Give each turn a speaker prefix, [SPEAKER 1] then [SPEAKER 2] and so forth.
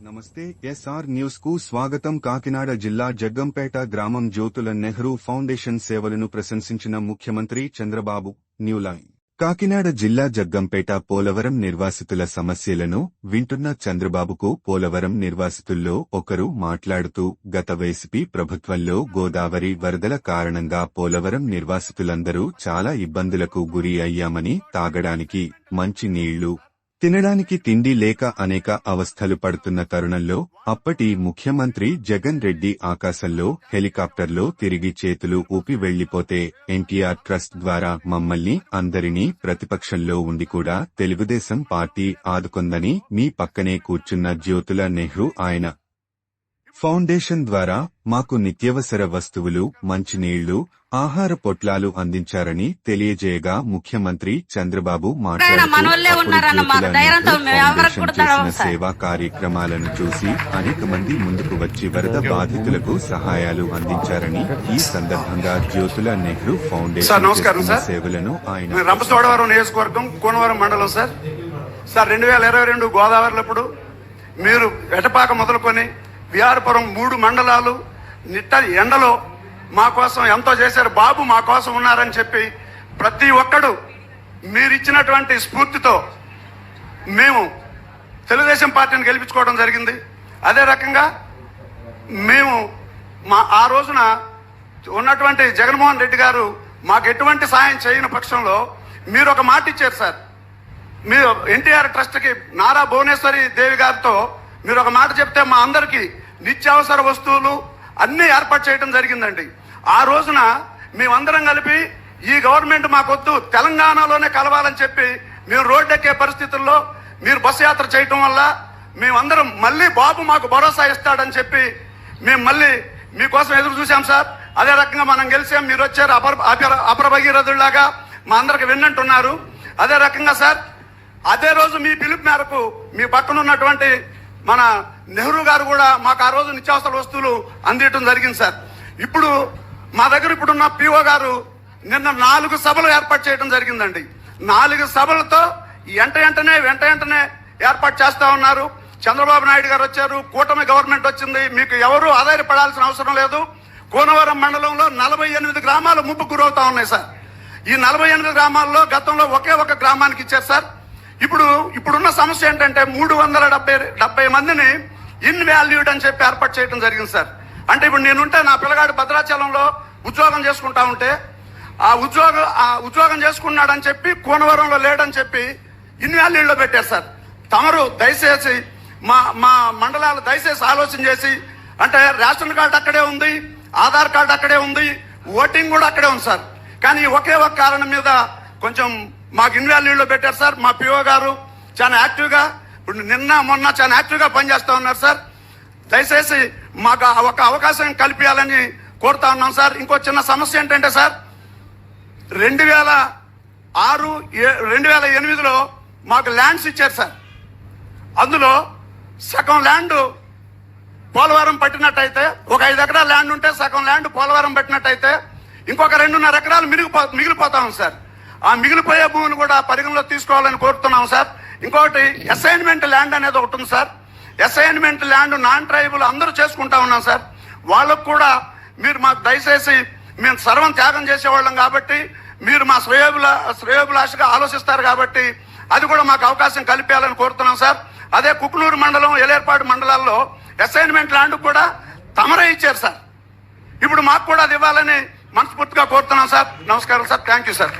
[SPEAKER 1] నమస్తే SR news కు స్వాగతం. కాకినాడ జిల్లా జగ్గంపేట గ్రామం జ్యోతుల నెహ్రూ ఫౌండేషన్ సేవలను ప్రశంసించిన ముఖ్యమంత్రి చంద్రబాబు. New line. కాకినాడ జిల్లా జగ్గంపేట పోలవరం నిర్వాసితుల సమస్యలను వింటున్న చంద్రబాబుకు పోలవరం నిర్వాసితుల్లో ఒకరు మాట్లాడుతూ, గత వైసీపీ ప్రభుత్వంలో గోదావరి వరదల కారణంగా పోలవరం నిర్వాసితులందరూ చాలా ఇబ్బందులకు గురి అయ్యామని, తాగడానికి మంచి నీళ్లు, తినడానికి తిండి లేక అనేక అవస్థలు పడుతున్న తరుణంలో అప్పటి ముఖ్యమంత్రి జగన్ రెడ్డి ఆకాశంలో హెలికాప్టర్లో తిరిగి చేతులు ఊపి వెళ్లిపోతే ఎన్టీఆర్ ట్రస్ట్ ద్వారా మమ్మల్ని అందరినీ ప్రతిపక్షంలో ఉండి కూడా తెలుగుదేశం పార్టీ ఆదుకొందని మీ పక్కనే కూర్చున్న జ్యోతుల నెహ్రూ ఆయన ఫౌండేషన్ ద్వారా మాకు నిత్యావసర వస్తువులు, మంచినీళ్లు, ఆహార పొట్లాలు అందించారని తెలియజేయగా ముఖ్యమంత్రి చంద్రబాబు మాట్లాడుతూ సేవా కార్యక్రమాలను చూసి అనేక మంది ముందుకు వచ్చి వరద బాధితులకు సహాయాలు అందించారని, ఈ సందర్భంగా జ్యోతుల నెహ్రూ ఫౌండేషన్ సేవలను ఆయన
[SPEAKER 2] రంపచోడవరం నియోజకవర్గం కోనవరం మండలం సార్ 2022 గోదావరిలప్పుడు మీరు ఎటపాక మొదలుకొని విఆర్పురం 3 మండలాలు నిట్ట ఎండలో మా కోసం ఎంతో చేశారు. బాబు మా కోసం ఉన్నారని చెప్పి ప్రతి ఒక్కడు మీరిచ్చినటువంటి స్ఫూర్తితో మేము తెలుగుదేశం పార్టీని గెలిపించుకోవడం జరిగింది. అదే రకంగా మేము ఆ రోజున ఉన్నటువంటి జగన్మోహన్ రెడ్డి గారు మాకు ఎటువంటి సాయం చేయని పక్షంలో మీరు ఒక మాట ఇచ్చారు సార్. మీరు ఎన్టీఆర్ ట్రస్ట్కి నారా భువనేశ్వరి దేవి గారితో మీరు ఒక మాట చెప్తే మా అందరికీ నిత్యావసర వస్తువులు అన్నీ ఏర్పాటు చేయడం జరిగిందండి. ఆ రోజున మేమందరం కలిపి ఈ గవర్నమెంట్ మాకొద్దు, తెలంగాణలోనే కలవాలని చెప్పి మేము రోడ్డెక్కే పరిస్థితుల్లో మీరు బస్సు యాత్ర చేయటం వల్ల మేమందరం మళ్ళీ బాబు మాకు భరోసా ఇస్తాడని చెప్పి మేము మళ్ళీ మీకోసం ఎదురు చూసాం సార్. అదే రకంగా మనం గెలిచాం, మీరు వచ్చారు అపర భగీరథుల్లాగా మా అందరికి విన్నంటున్నారు. అదే రకంగా సార్, అదే రోజు మీ పిలుపు మేరకు మీ పక్కన ఉన్నటువంటి మన నెహ్రూ గారు కూడా మాకు ఆ రోజు నిత్యావసర వస్తువులు అందించడం జరిగింది సార్. ఇప్పుడు మా దగ్గర ఇప్పుడున్న పిఓ గారు నిన్న 4 సభలు ఏర్పాటు చేయడం జరిగిందండి. 4 సభలతో వెంటనే ఏర్పాటు చేస్తా ఉన్నారు. చంద్రబాబు నాయుడు గారు వచ్చారు, కూటమి గవర్నమెంట్ వచ్చింది, మీకు ఎవరు ఆధారపడాల్సిన అవసరం లేదు. కోనవరం మండలంలో 48 గ్రామాలు ముప్పు గురవుతా ఉన్నాయి సార్. ఈ 48 గ్రామాల్లో గతంలో ఒకే ఒక గ్రామానికి ఇచ్చారు సార్. ఇప్పుడున్న సమస్య ఏంటంటే 370 మందిని ఇన్వాల్యూడ్ అని చెప్పి ఏర్పాటు చేయడం జరిగింది సార్. అంటే ఇప్పుడు నేనుంటే నా పిల్లగాడు భద్రాచలంలో ఉద్యోగం చేసుకుంటా ఉంటే ఆ ఉద్యోగం చేసుకున్నాడని చెప్పి కోనవరంలో లేడని చెప్పి ఇన్వాల్యూడ్లో పెట్టారు సార్. తమరు దయచేసి మా మండలాలు దయచేసి ఆలోచన చేసి, అంటే రేషన్ కార్డు అక్కడే ఉంది, ఆధార్ కార్డు అక్కడే ఉంది, ఓటింగ్ కూడా అక్కడే ఉంది సార్. కానీ ఒకే ఒక కారణం మీద కొంచెం మాకు ఇన్వాల్యూడ్లో పెట్టారు సార్. మా పిఓ గారు చాలా యాక్టివ్గా ఇప్పుడు నిన్న మొన్న చాలా యాక్టివ్గా పనిచేస్తూ ఉన్నారు సార్. దయచేసి మాకు ఒక అవకాశం కల్పించాలని కోరుతా ఉన్నాం సార్. ఇంకో చిన్న సమస్య ఏంటంటే సార్, 2008లో మాకు ల్యాండ్స్ ఇచ్చారు సార్. అందులో సగం ల్యాండ్ పోలవరం పట్టినట్టయితే, ఒక 5 ఎకరాల ల్యాండ్ ఉంటే సగం ల్యాండ్ పోలవరం పట్టినట్టయితే ఇంకొక 2.5 ఎకరాలు మిగిలిపోతా ఉంది సార్. ఆ మిగిలిపోయే భూమిని కూడా పరిగణలో తీసుకోవాలని కోరుతున్నాం సార్. ఇంకొకటి అసైన్మెంట్ ల్యాండ్ అనేది ఒకటి ఉంది sir. Assignment land non tribal అందరూ చేసుకుంటా ఉన్నాం సార్. వాళ్ళకు కూడా మీరు మాకు దయచేసి, మేము సర్వం త్యాగం చేసేవాళ్ళం కాబట్టి మీరు మా శ్రేయోభిలాషగా ఆలోచిస్తారు కాబట్టి అది కూడా మాకు అవకాశం కల్పించాలని కోరుతున్నాం సార్. అదే కుకునూరు మండలం, ఎలేర్పాడు మండలాల్లో అసైన్మెంట్ ల్యాండ్ కూడా తమరే ఇచ్చారు సార్. ఇప్పుడు మాకు కూడా అది ఇవ్వాలని మనస్ఫూర్తిగా కోరుతున్నాం సార్. నమస్కారం సార్. Thank you sir.